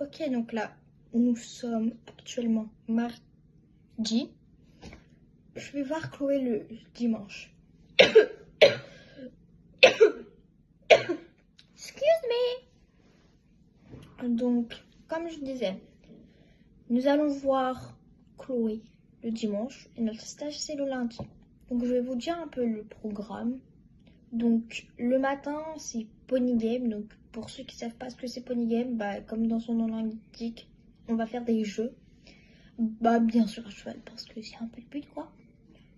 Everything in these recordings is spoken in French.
Ok, donc là, nous sommes actuellement mardi. Je vais voir Chloé le dimanche. Excuse me. Donc, comme je disais, nous allons voir Chloé le dimanche et notre stage c'est le lundi. Donc, je vais vous dire un peu le programme. Donc, le matin, c'est Pony Game. Donc, pour ceux qui ne savent pas ce que c'est Pony Game, comme dans son nom l'indique, on va faire des jeux. Bien sûr à cheval, parce que c'est un peu le but, quoi.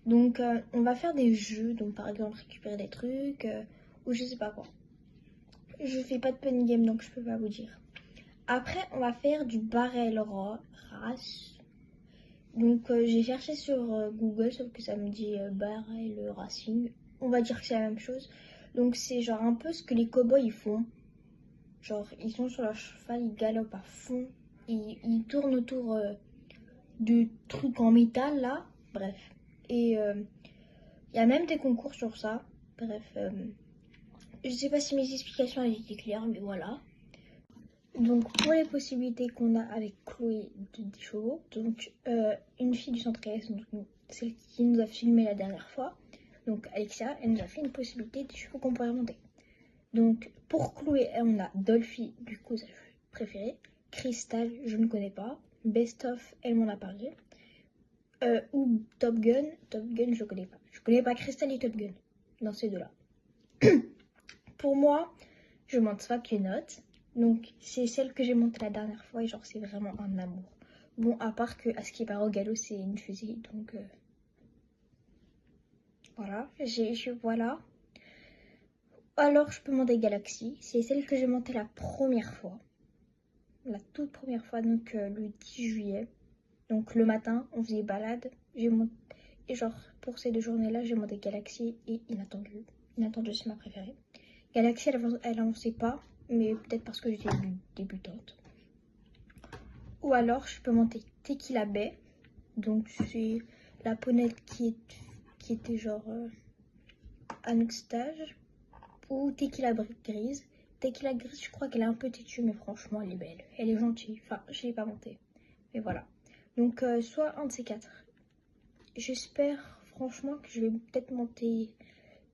Donc, on va faire des jeux. Donc, par exemple, récupérer des trucs ou je sais pas quoi. Je fais pas de Pony Game, donc je peux pas vous dire. Après, on va faire du barrel race. Donc, j'ai cherché sur Google, sauf que ça me dit barrel racing. On va dire que c'est la même chose. Donc c'est genre un peu ce que les cow-boys ils font. Genre ils sont sur leur cheval, ils galopent à fond. Ils tournent autour de trucs en métal là. Bref. Et il y a même des concours sur ça. Bref. Je sais pas si mes explications étaient claires, mais voilà. Donc pour les possibilités qu'on a avec Chloé de 10 chevaux. Donc une fille du centre S, donc celle qui nous a filmé la dernière fois. Donc Alexia, elle nous a fait une possibilité des chevaux qu'on pourrait monter. Donc pour Chloé, on a Dolphy, du coup sa chevaux préférée. Crystal, je ne connais pas. Best of, elle m'en a parlé. Ou Top Gun, je connais pas. Je connais pas Crystal et Top Gun, dans ces deux-là. Pour moi, je monte Swap Note. Donc c'est celle que j'ai montée la dernière fois et genre c'est vraiment un amour. Bon, à part que à ce qui est au galop, c'est une fusée, donc... Voilà, voilà. Alors, je peux monter Galaxy. C'est celle que j'ai montée la première fois. La toute première fois, donc le 10 juillet. Donc, le matin, on faisait balade. J'ai monté... Et genre, pour ces deux journées-là, j'ai monté Galaxy et Inattendu. Inattendu, c'est ma préférée. Galaxy, elle avançait pas. Mais peut-être parce que j'étais débutante. Ou alors, je peux monter Tequila Bay. Donc, c'est la ponette qui était genre... à notre stage, ou Tequila Grise. Tequila Grise, je crois qu'elle est un peu têtue, mais franchement, elle est belle. Elle est gentille. Enfin, je l'ai pas montée. Mais voilà. Donc, soit un de ces quatre. J'espère, franchement, que je vais peut-être monter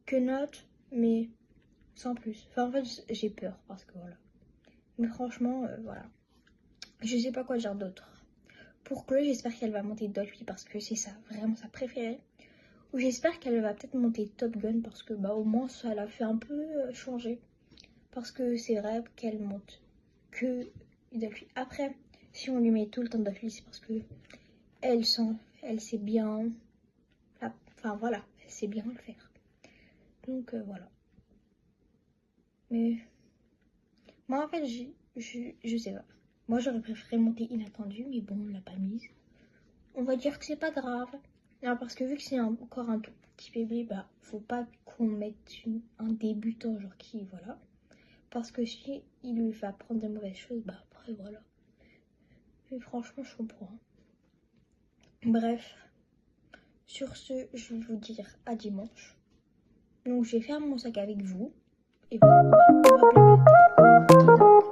que note, mais sans plus. Enfin, en fait, j'ai peur, parce que voilà. Mais franchement, voilà. Je sais pas quoi dire d'autre. Pour Chloé, j'espère qu'elle va monter Dolphy, parce que c'est ça, vraiment sa préférée. Ou j'espère qu'elle va peut-être monter Top Gun parce que au moins ça l'a fait un peu changer. Parce que c'est vrai qu'elle monte que Dolphy. Après, si on lui met tout le temps Dolphy, c'est parce que elle sait bien. Enfin voilà, elle sait bien le faire. Donc voilà. Mais moi en fait, je sais pas. Moi j'aurais préféré monter Inattendu, mais bon, on l'a pas mise. On va dire que c'est pas grave. Non, parce que vu que c'est encore un tout petit bébé, faut pas qu'on mette un débutant, genre qui, voilà. Parce que si il lui va apprendre des mauvaises choses, après, voilà. Mais franchement, je comprends. Bref, sur ce, je vais vous dire à dimanche. Donc, je vais faire mon sac avec vous. Et voilà, on va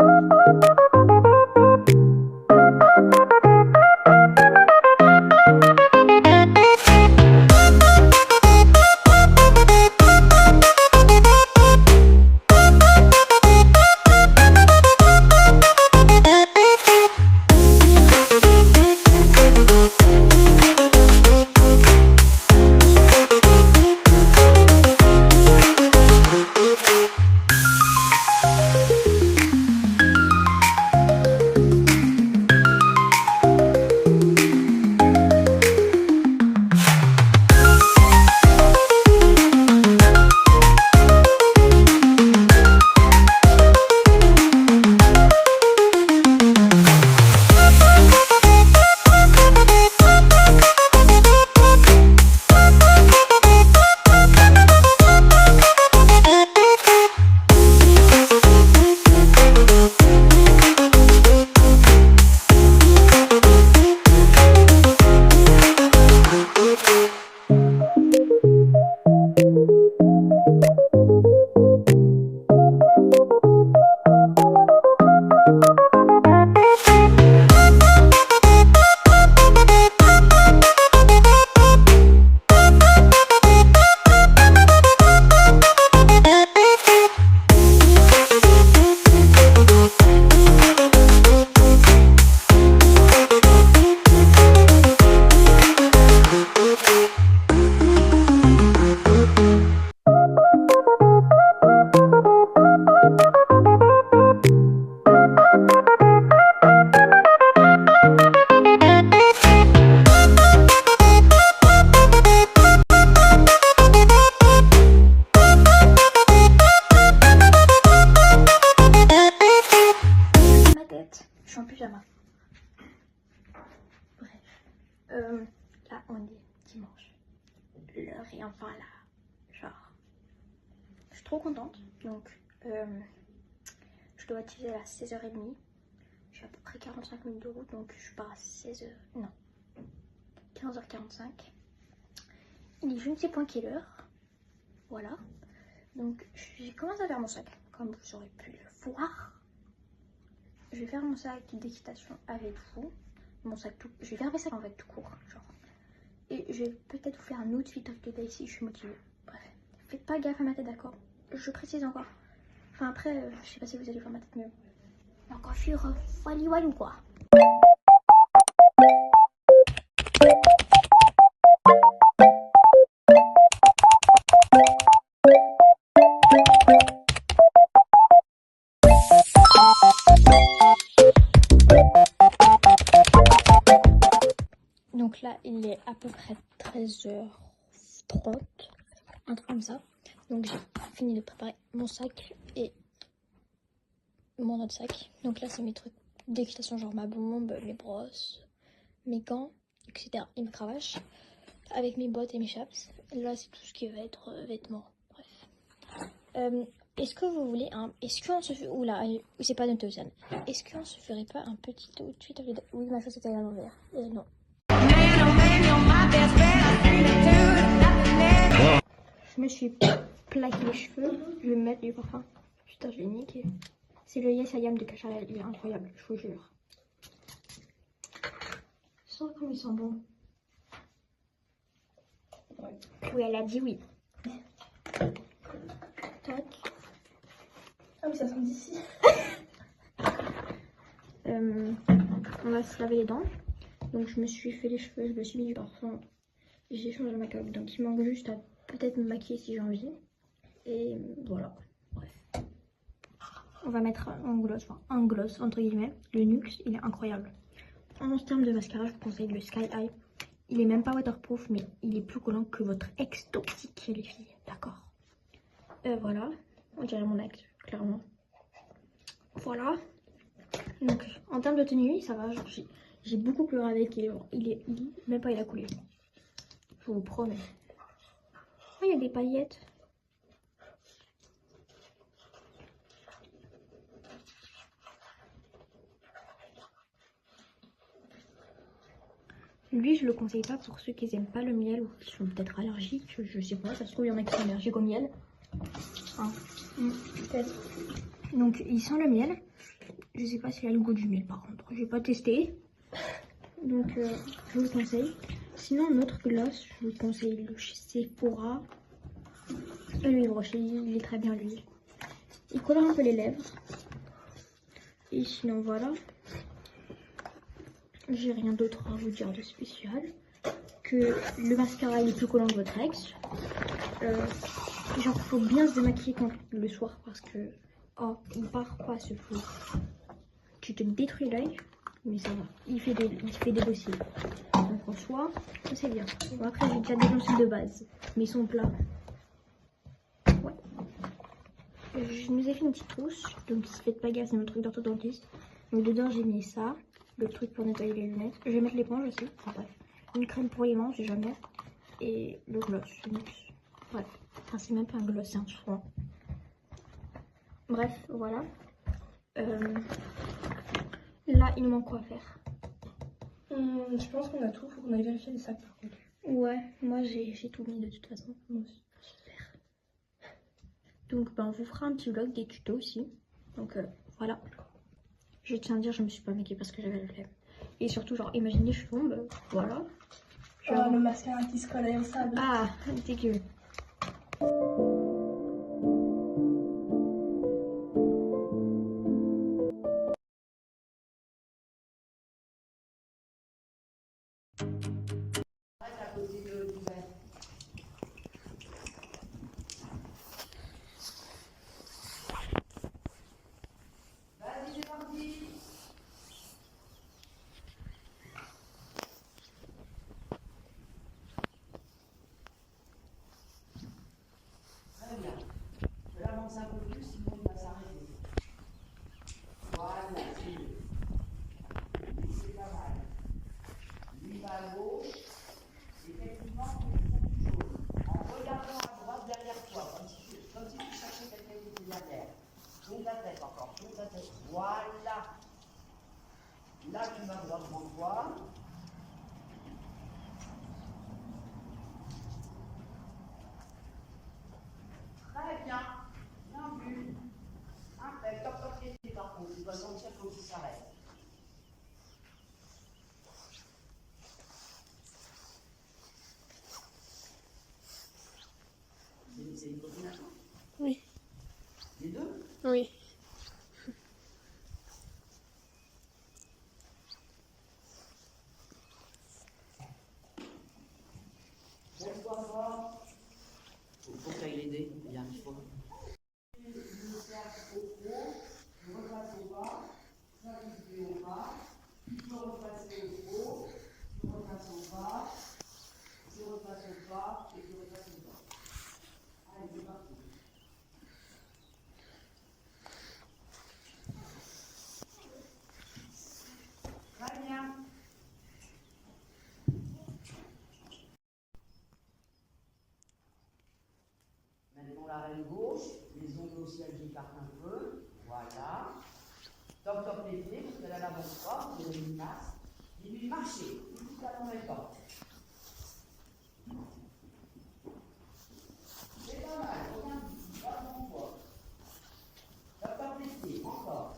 tête. Je suis en pyjama. Bref. Là, on est dimanche. L'heure est enfin là. Genre, je suis trop contente. Donc, je dois utiliser à 16h30. Je suis à peu près 45 minutes de route. Donc, je pars à 16h. Non. 15h45. Il est je ne sais point quelle heure. Voilà. Donc, j'ai commencé à faire mon sac. Comme vous aurez pu le voir. Je vais faire mon sac d'équitation avec vous. Mon sac tout... Je vais faire mes sacs en fait tout court. Genre. Et je vais peut-être vous faire un autre fit of the day si je suis motivée. Bref. Faites pas gaffe à ma tête, d'accord? Je précise encore. Enfin après, je sais pas si vous allez voir ma tête, mais la coiffure wally wally quoi. Donc là, il est à peu près 13h30, un truc comme ça. Donc j'ai fini de préparer mon sac et mon autre sac. Donc là, c'est mes trucs d'équitation, genre ma bombe, mes brosses, mes gants, etc. Et mes cravaches, avec mes bottes et mes chaps. Là, c'est tout ce qui va être vêtements. Bref. Est-ce que vous voulez un... Est-ce qu'on se fait... Oula, c'est pas notre Océane. Est-ce qu'on se ferait pas un petit outfit? Oui, ma chaussette est à l'envers. Non. Je me suis plaqué les cheveux. Je vais me mettre du parfum. Putain, je l'ai niqué. C'est le Yes I Am de Cacharel. Il est incroyable, je vous jure. Sans comme il sent bon. Ouais. Oui, elle a dit oui. Tac. Ah oui, ça sent d'ici. On va se laver les dents. Donc je me suis fait les cheveux, je me suis mis du parfum. J'ai changé de make-up. Donc il manque juste à peut-être me maquiller si j'ai envie. Et voilà. Bref. On va mettre un gloss entre guillemets. Le NYX, il est incroyable. En termes de mascara, je vous conseille le Sky High. Il est même pas waterproof, mais il est plus collant que votre ex toxique, les filles. D'accord. Voilà. On dirait mon ex, clairement. Voilà. Donc, en termes de tenue, ça va. J'ai beaucoup pleuré avec et même pas il a coulé. Je vous promets. Oh, il y a des paillettes. Lui, je le conseille pas pour ceux qui n'aiment pas le miel ou qui sont peut-être allergiques. Je sais pas, ça se trouve, il y en a qui sont allergiques au miel. Hein. Peut-être. Donc, il sent le miel. Je sais pas s'il a le goût du miel par contre. J'ai pas testé. Donc, je vous le conseille. Sinon, notre gloss, je vous conseille le Sephora. L'huile brochée, il est très bien lui. Il colore un peu les lèvres. Et sinon, voilà. J'ai rien d'autre à vous dire de spécial. Que le mascara il est plus collant que votre ex. Genre, faut bien se démaquiller le soir parce que. Oh, il part pas ce flou. Tu te détruis l'œil, mais ça va. Il fait des dossiers. Donc en soi, c'est bien. Bon, après, j'ai déjà des gencives de base, mais ils sont plats. Ouais. Je nous ai fait une petite trousse, donc faites pas gaffe, c'est mon truc d'orthodontiste. Donc dedans, j'ai mis ça, le truc pour nettoyer les lunettes. Je vais mettre l'éponge aussi. Enfin bref. Une crème pour les mains, j'ai jamais. Et le gloss. Bref. Enfin, c'est même pas un gloss, c'est un soin. Bref, voilà. Là, il nous manque quoi à faire? Je pense qu'on a tout, faut qu'on aille vérifier les sacs par contre. Ouais, moi j'ai tout mis de toute façon. Moi aussi. Super. Donc on vous fera un petit vlog des tutos aussi. Donc voilà. Je tiens à dire, je me suis pas maquillée parce que j'avais le flemme. Et surtout, genre, imaginez, je tombe, voilà. Genre le mascara qui se colle au sable. Ah, dégueu. Un peu plus, sinon il va s'arrêter. Voilà, tu vas voir devant toi. Très bien. Bien vu. Impec. Top, top, les pieds par contre. Tu dois sentir quand il s'arrête. C'est une combinaison? Oui. Les deux? Oui. Laisse-toi fort. Faut que tu ailles l'aider. Bien, il faut. Le cercle au haut, je repasse au bas, ça je au bas, je repasser au haut, je repasse au bas, je repasse au bas et je repasse au bas. Allez, c'est parti. Très bien. Maintenant la reine gauche, les ongles au ciel j'écarte un peu, voilà. Top, top les pieds, parce qu'elle a la bonne force, vous avez une masse. Dis-lui marcher, tout à ton effort. C'est pas mal, reviens, pas devant toi. Top, top les pieds, encore.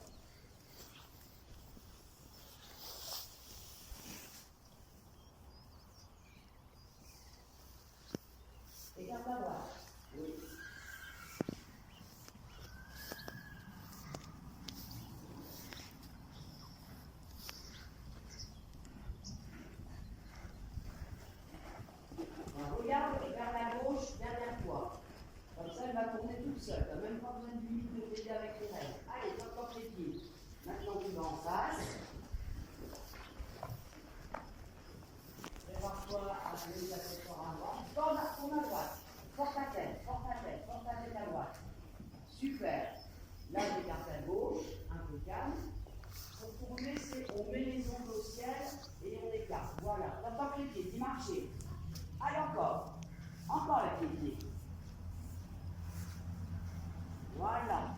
Écarte à droite. Oui. Regarde vers la gauche, derrière toi. Comme ça, elle va tourner toute seule. Tu n'as même pas besoin de limite de t'aider avec les règles. Allez, top, top les pieds. Maintenant, tu vas en face. Prépare-toi à lever ta tête sur à droite. Tourne à droite. Porte ta tête, porte ta tête, porte ta tête à droite. Super. Là, j'écarte à gauche, un peu calme. Pour tourner, on met les ongles au ciel et on écarte. Voilà. Top, top les pieds, dis marcher. Allez, encore. Encore avec les pieds. Voilà.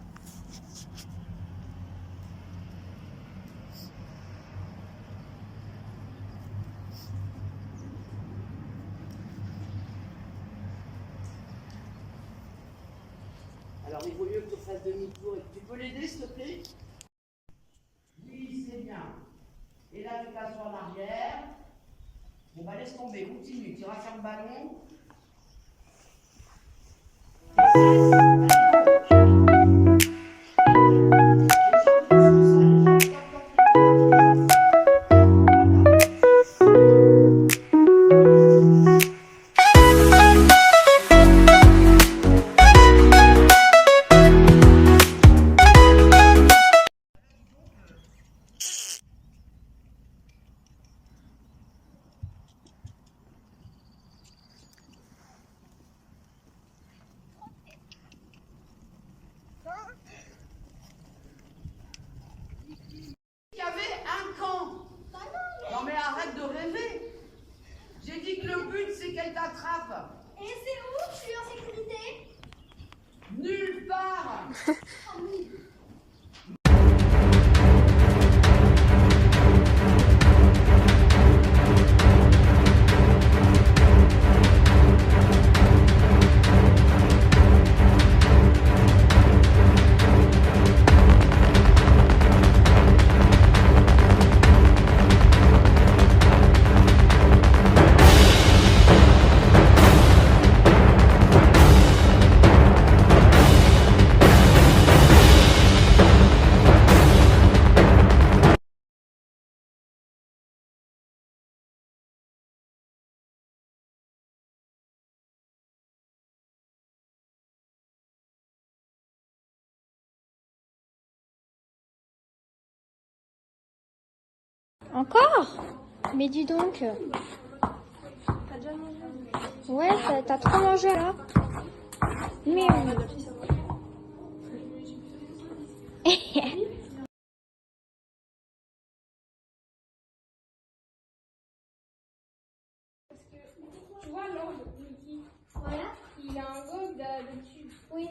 Alors, il vaut mieux que tu fasses demi-tour. Tu peux l'aider, s'il te plaît? Oui, c'est bien. Et là, tu t'assois en arrière. Bon, bah, laisse tomber, continue. Tu rassures le ballon. Il y avait un camp. Non mais arrête de rêver. J'ai dit que le but c'est qu'elle t'attrape. Et c'est où je suis en sécurité? Nulle part. Oh, oui. Encore? Mais dis donc. T'as déjà mangé? Ouais, t'as trop mangé là. Mais Tu vois, l'ange, Mickey, voilà. il a un gog dessus. Oui.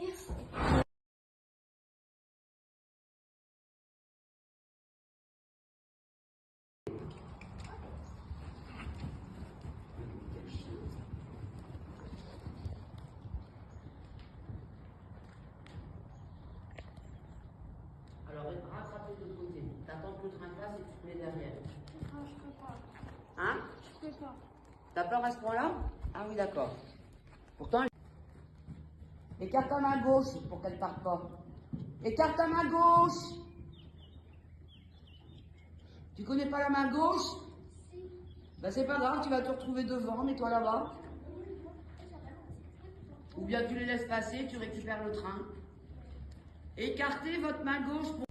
de l'autre côté. T'attends que le train passe et tu te mets derrière. Non, je peux pas. Hein? Je peux pas. T'as peur à ce point-là? Ah oui, d'accord. Pourtant, écarte ta main gauche pour qu'elle parte pas. Écarte ta main gauche. Tu connais pas la main gauche? Si. Ben c'est pas grave, tu vas te retrouver devant, mets-toi là-bas. Ou bien tu les laisses passer, tu récupères le train. Écartez votre main gauche pour